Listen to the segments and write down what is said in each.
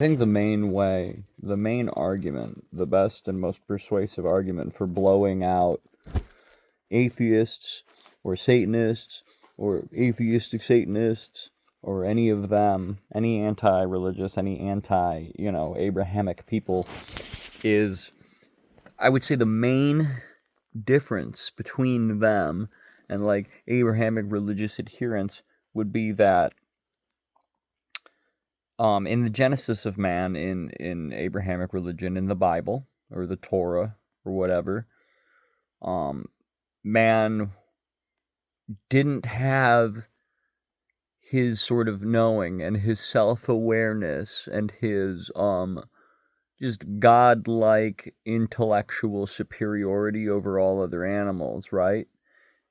I think the main argument, the best and most persuasive argument for blowing out atheists or Satanists or atheistic Satanists or any of them, any anti-religious, any Abrahamic people, is, I would say, the main difference between them and like Abrahamic religious adherents would be that in the genesis of man in Abrahamic religion, in the Bible or the Torah or whatever, man didn't have his sort of knowing and his self-awareness and his just godlike intellectual superiority over all other animals, right?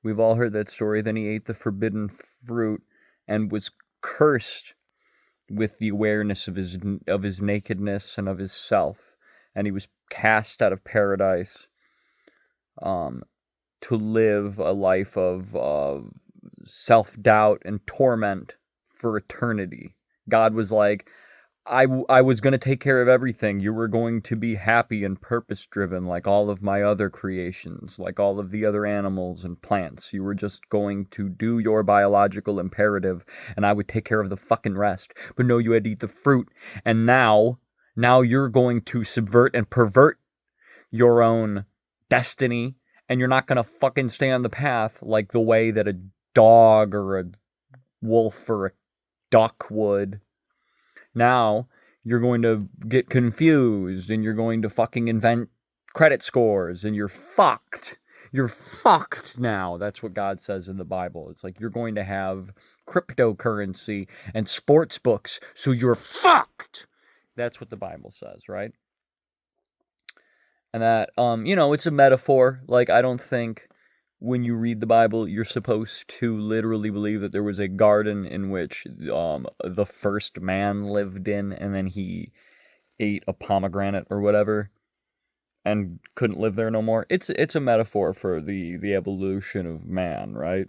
We've all heard that story. Then he ate the forbidden fruit and was cursed with the awareness of his nakedness and of his self, and he was cast out of paradise to live a life of self-doubt and torment for eternity. God was like, I was going to take care of everything. You were going to be happy and purpose-driven like all of my other creations, like all of the other animals and plants. You were just going to do your biological imperative, and I would take care of the fucking rest. But no, you had to eat the fruit, and now you're going to subvert and pervert your own destiny, and you're not going to fucking stay on the path like the way that a dog or a wolf or a duck would. Now, you're going to get confused, and you're going to fucking invent credit scores, and you're fucked. You're fucked now. That's what God says in the Bible. It's like you're going to have cryptocurrency and sports books, so you're fucked. That's what the Bible says, right? And that, it's a metaphor. Like, I don't think when you read the Bible, you're supposed to literally believe that there was a garden in which the first man lived in, and then he ate a pomegranate or whatever and couldn't live there no more. It's a metaphor for the evolution of man, right?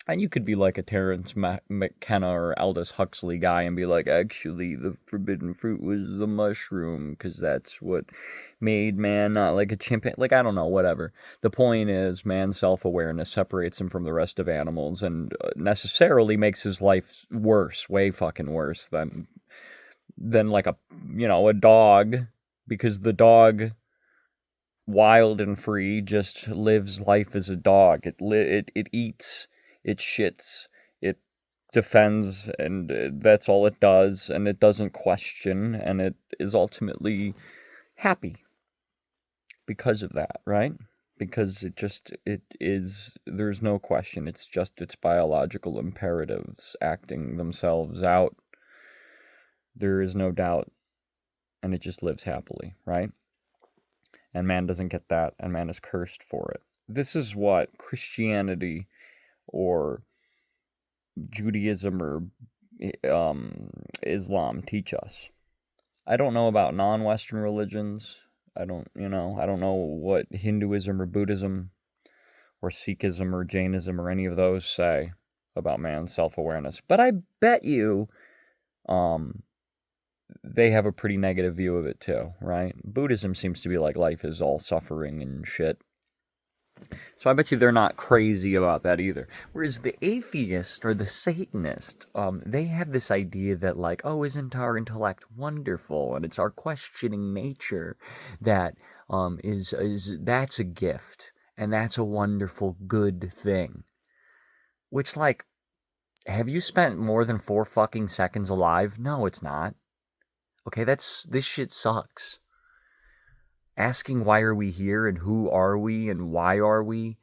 And you could be like a Terence McKenna or Aldous Huxley guy and be like, actually, the forbidden fruit was the mushroom, because that's what made man not like a chimpanzee. Like, I don't know, whatever. The point is, man's self-awareness separates him from the rest of animals and necessarily makes his life worse, way fucking worse than like a dog, because the dog, wild and free, just lives life as a dog. It eats, it shits, it defends, and that's all it does, and it doesn't question, and it is ultimately happy because of that, right? Because it is, there's no question, it's just its biological imperatives acting themselves out. There is no doubt, and it just lives happily, right? And man doesn't get that, and man is cursed for it. This is what Christianity or Judaism or Islam teach us. I don't know about non-Western religions. I don't know what Hinduism or Buddhism or Sikhism or Jainism or any of those say about man's self-awareness. But I bet you they have a pretty negative view of it too, right? Buddhism seems to be like life is all suffering and shit. So I bet you they're not crazy about that either. Whereas the atheist or the Satanist, they have this idea that like, oh, isn't our intellect wonderful? And it's our questioning nature that is that's a gift, and that's a wonderful, good thing. Which, like, have you spent more than 4 fucking seconds alive? No, it's not. Okay, this shit sucks. Asking why are we here, and who are we, and why are we,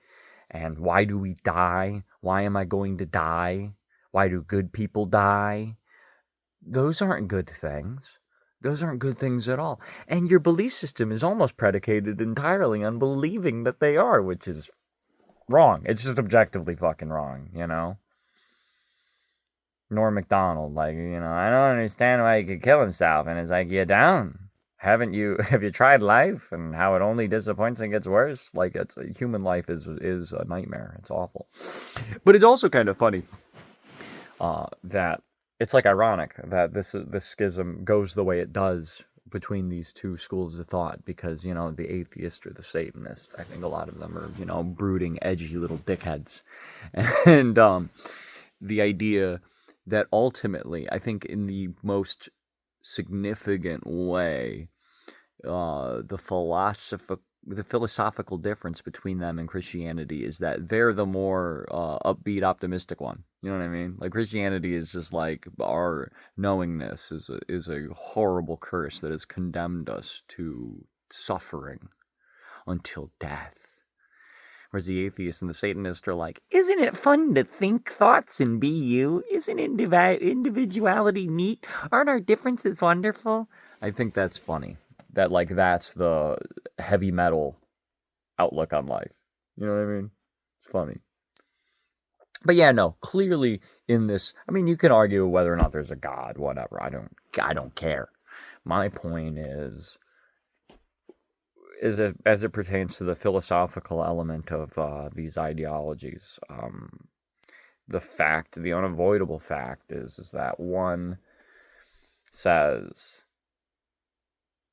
and why do we die? Why am I going to die? Why do good people die? Those aren't good things. Those aren't good things at all. And your belief system is almost predicated entirely on believing that they are, which is wrong. It's just objectively fucking wrong, Norm Macdonald, like, I don't understand why he could kill himself. And it's like, you don't. Have you tried life and how it only disappoints and gets worse? Like, human life is a nightmare. It's awful. But it's also kind of funny that it's like ironic that this schism goes the way it does between these two schools of thought, because the atheist or the Satanist, I think a lot of them are brooding, edgy little dickheads, and the idea that ultimately, I think in the most significant way, the philosophical difference between them and Christianity is that they're the more upbeat, optimistic one. You know what I mean? Like, Christianity is just like, our knowingness is a horrible curse that has condemned us to suffering until death. Whereas the atheist and the Satanist are like, isn't it fun to think thoughts and be you? Isn't individuality neat? Aren't our differences wonderful? I think that's funny. That's the heavy metal outlook on life. You know what I mean? It's funny. But yeah, no, clearly in this, I mean, you can argue whether or not there's a God, whatever. I don't care. My point is as it pertains to the philosophical element of these ideologies, the unavoidable fact is that one says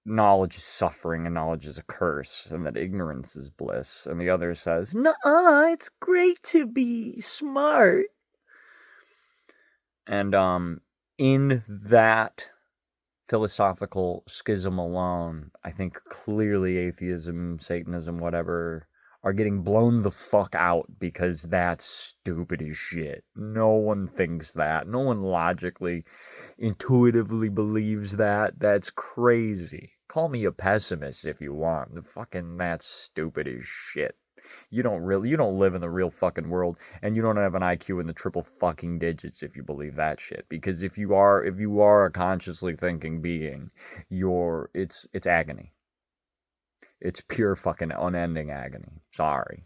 knowledge is suffering and knowledge is a curse, and that ignorance is bliss, and the other says, "Nuh-uh, it's great to be smart." And in that philosophical schism alone, I think clearly atheism, Satanism, whatever, are getting blown the fuck out, because that's stupid as shit. No one thinks that. No one logically, intuitively believes that. That's crazy. Call me a pessimist if you want. That's stupid as shit. You don't live in the real fucking world, and you don't have an IQ in the triple fucking digits if you believe that shit. Because if you are a consciously thinking being, it's agony. It's pure fucking unending agony. Sorry.